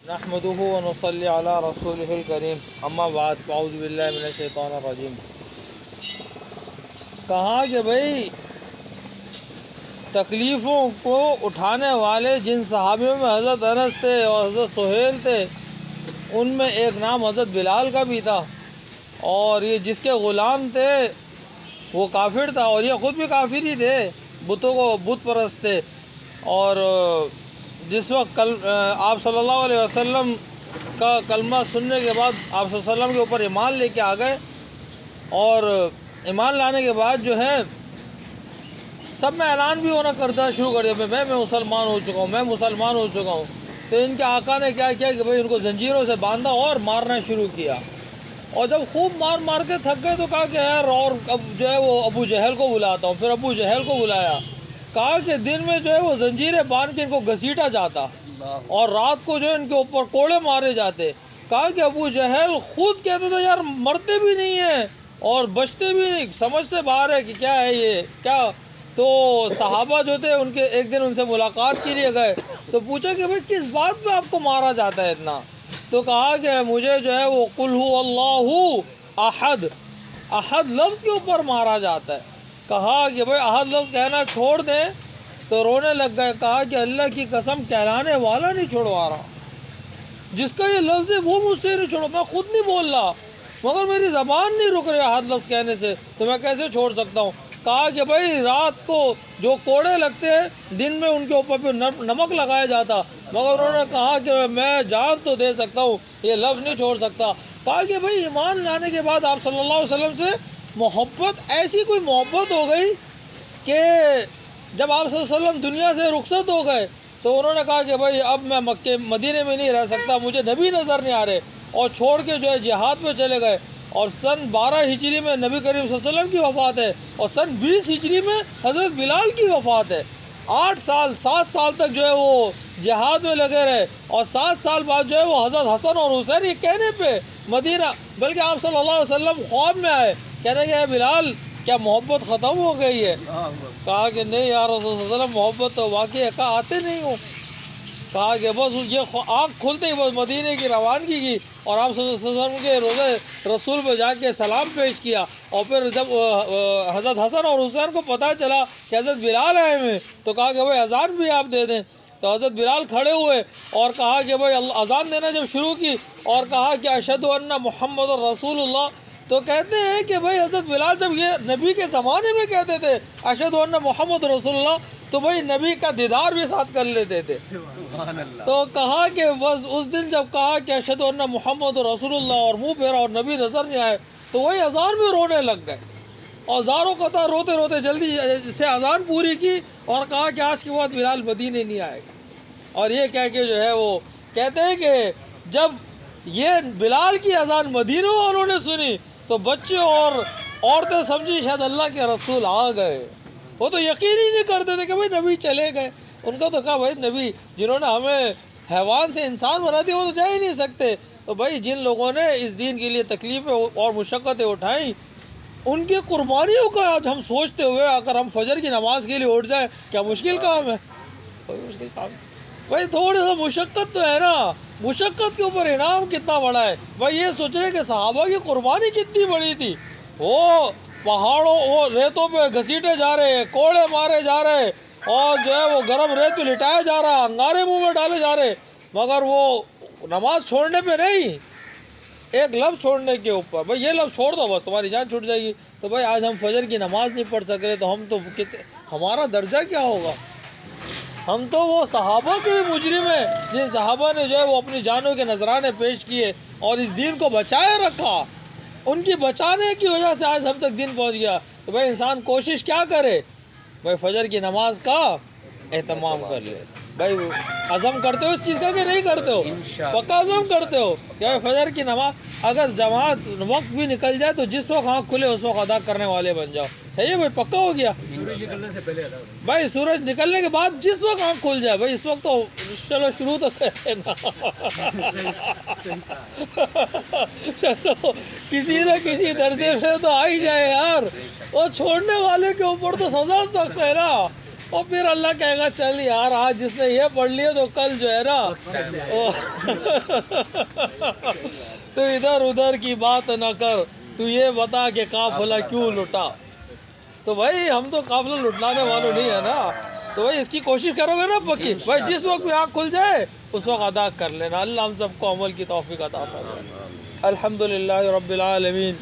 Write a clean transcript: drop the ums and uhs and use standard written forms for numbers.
नहमदुहु व नसल्ली अला रसूलिहिल करीम अम्मा बाद अऊज़ु बिल्लाहि मिनश शैतानिर रजीम। कहा कि भाई तकलीफ़ों को उठाने वाले जिन सहाबियों में हज़रत अनस थे और हज़रत सुहेल थे, उनमें एक नाम हज़रत बिलाल का भी था, और ये जिसके ग़ुलाम थे वो काफिर था, और ये ख़ुद भी काफिर ही थे, बुतों को बुत परस्त थे। और जिस वक्त आप सल्लल्लाहु अलैहि वसल्लम का कलमा सुनने के बाद आप सल्लल्लाहु अलैहि वसल्लम के ऊपर ईमान लेके आ गए, और ईमान लाने के बाद जो है सब में ऐलान भी होना करना शुरू कर दिया, मैं मुसलमान हो चुका हूँ, मैं मुसलमान हो चुका हूँ। तो इनके आका ने क्या किया कि भाई उनको जंजीरों से बांधा और मारना शुरू किया, और जब खूब मार मार के थक गए तो कहा कि यार और अब जो है वो अबू जहल को बुलाता हूँ। फिर अबू जहल को बुलाया, कहा कि दिन में जो है वो जंजीरें बांध के इनको घसीटा जाता और रात को जो है इनके ऊपर कोड़े मारे जाते। कहा कि अबू जहल खुद कहते थे यार मरते भी नहीं हैं और बचते भी नहीं, समझ से बाहर है कि क्या है ये क्या। तो सहाबा जो थे उनके एक दिन उनसे मुलाकात के लिए गए तो पूछा कि भाई किस बात पे आपको मारा जाता है इतना। तो कहा कि मुझे जो है वो कुल हु अल्लाहु अहद, अहद लफ्ज़ के ऊपर मारा जाता है। कहा कि भाई अहद लफ्ज़ कहना छोड़ दें तो रोने लग गए। कहा कि अल्लाह की कसम कहलाने वाला नहीं छोड़वा रहा, जिसका ये लफ्ज़ है वो मुझसे नहीं छोड़ो, मैं खुद नहीं बोल रहा मगर मेरी ज़बान नहीं रुक रही अहद लफ्ज़ कहने से, तो मैं कैसे छोड़ सकता हूँ। कहा कि भाई रात को जो कोड़े लगते हैं दिन में उनके ऊपर पे नमक लगाया जाता, मगर उन्होंने कहा कि मैं जान तो दे सकता हूँ ये लफ्ज़ नहीं छोड़ सकता। कहा कि भाई ईमान लाने के बाद आप सल्लल्लाहु अलैहि वसल्लम से मोहब्बत, ऐसी कोई मोहब्बत हो गई कि जब आप सल्लल्लाहु अलैहि वसल्लम दुनिया से रुखसत हो गए तो उन्होंने कहा कि भाई अब मैं मक्के मदीने में नहीं रह सकता, मुझे नबी नज़र नहीं आ रहे, और छोड़ के जो है जिहाद पे चले गए। और सन 12 हिजरी में नबी करीम सल्लल्लाहु अलैहि वसल्लम की वफ़ात है, और सन 20 हिजरी में हज़रत बिलाल की वफ़ात है। 7 साल तक जो है वो जिहाद में लगे रहे, और 7 साल बाद जो है वो हज़रत हसन और हुसैन ये कहने पे मदीना, बल्कि आप सल्लल्लाहु अलैहि वसल्लम ख्वाब में आए, कहने के बिलाल क्या मोहब्बत ख़त्म हो गई है। कहा कि नहीं यार रसूल सल्लल्लाहु अलैहि वसल्लम मोहब्बत तो वाकई है। कहा आते नहीं हो। कहा कि बस ये आँख खुलते ही बस मदीने की रवानगी की, और आप सल्लल्लाहु अलैहि वसल्लम के रोज़े रसूल पे जाके सलाम पेश किया। और फिर जब हज़रत हसन और हुसैन को पता चला कि हज़रत बिलाल आए हैं तो कहा कि भाई अजान भी आप दे दें। तो हज़रत बिलाल खड़े हुए और कहा कि भाई अजान देना जब शुरू की और कहा कि अशहदु अन्ना मुहम्मद रसूलुल्लाह, तो कहते हैं कि भाई हज़रत बिलाल जब ये नबी के ज़माने में कहते थे अशहदु अन्ना मुहम्मद रसूलुल्लाह, तो भाई नबी का दीदार भी साथ कर लेते थे। तो कहा कि बस उस दिन जब कहा कि अशहदु अन्ना मुहम्मद रसूलुल्लाह और मुँह फेरा और नबी नज़र नहीं आए तो वही अजान में रोने लग गए, और ज़ारों कतार रोते रोते जल्दी से अजान पूरी की और कहा कि आज के बाद बिलाल मदीने नहीं आएगा। और ये कह के जो है वो कहते हैं कि जब ये बिलाल की अजान मदीने वालों ने सुनी तो बच्चे और औरतें समझी शायद अल्लाह के रसूल आ गए। वो तो यकीन ही नहीं करते थे कि भाई नबी चले गए। उनका तो कहा भाई नबी जिन्होंने हमें हैवान से इंसान बना दिया वो तो जा ही नहीं सकते। तो भाई जिन लोगों ने इस दीन के लिए तकलीफ़ें और मुशक्क़तें उठाई, उनकी कुर्बानियों का आज हम सोचते हुए अगर हम फजर की नमाज़ के लिए उठ जाए, क्या मुश्किल काम है? कोई मुश्किल काम भाई, थोड़ी सा मुशक्क़त तो है ना, मुशक्क़त के ऊपर इनाम कितना बड़ा है। भाई ये सोच रहे कि सहाबा की कुर्बानी कितनी बड़ी थी, वो पहाड़ों वो रेतों पे घसीटे जा रहे, कोड़े मारे जा रहे, और जो है वो गर्म रेत पे लिटाया जा रहा, अंगारे मुंह में डाले जा रहे, मगर वो नमाज छोड़ने पे नहीं, एक लफ्ज़ छोड़ने के ऊपर। भाई ये लफ्ज़ छोड़ दो बस तुम्हारी जान छूट जाएगी। तो भाई आज हम फजर की नमाज़ नहीं पढ़ सक रहे तो हम तो हमारा दर्जा क्या होगा। हम तो वो सहाबा के भी मुजरिम हैं जिन सहाबा ने जो है वो अपनी जानों के नजराने पेश किए और इस दीन को बचाए रखा। उनकी बचाने की वजह से आज हम तक दिन पहुंच गया। तो भाई इंसान कोशिश क्या करे, भाई फजर की नमाज का एहतमाम कर ले। भाई अज़म करते हो इस चीज़ का कि नहीं करते हो? पक्का अज़म करते हो कि भाई फजर की नमाज अगर जमात वक्त भी निकल जाए तो जिस वक्त आँख खुले उस वक्त अदा करने वाले बन जाओ। सही है भाई, पक्का हो गया। सूरज निकलने से पहले अदा, भाई सूरज निकलने के बाद जिस वक्त आँख खुल जाए, भाई इस वक्त तो चलो शुरू तो करें ना। चलो किसी न किसी दर्जे से तो आ ही जाए यार। और छोड़ने वाले के ऊपर तो सज़ा सख्त है ना। اور پھر اللہ کہے گا چل یار آج جس نے یہ پڑھ لیا تو کل جو ہے نا تو ادھر ادھر کی بات نہ کر، تو یہ بتا کہ قافلہ کیوں لٹا۔ تو بھائی ہم تو قافلہ لٹلانے والوں نہیں ہے نا، تو بھائی اس کی کوشش کرو گے نا پکی، بھائی جس وقت بھی آنکھ کھل جائے اس وقت ادا کر لینا۔ اللہ ہم سب کو عمل کی توفیق عطا فرمائے۔ الحمدللہ رب العالمین۔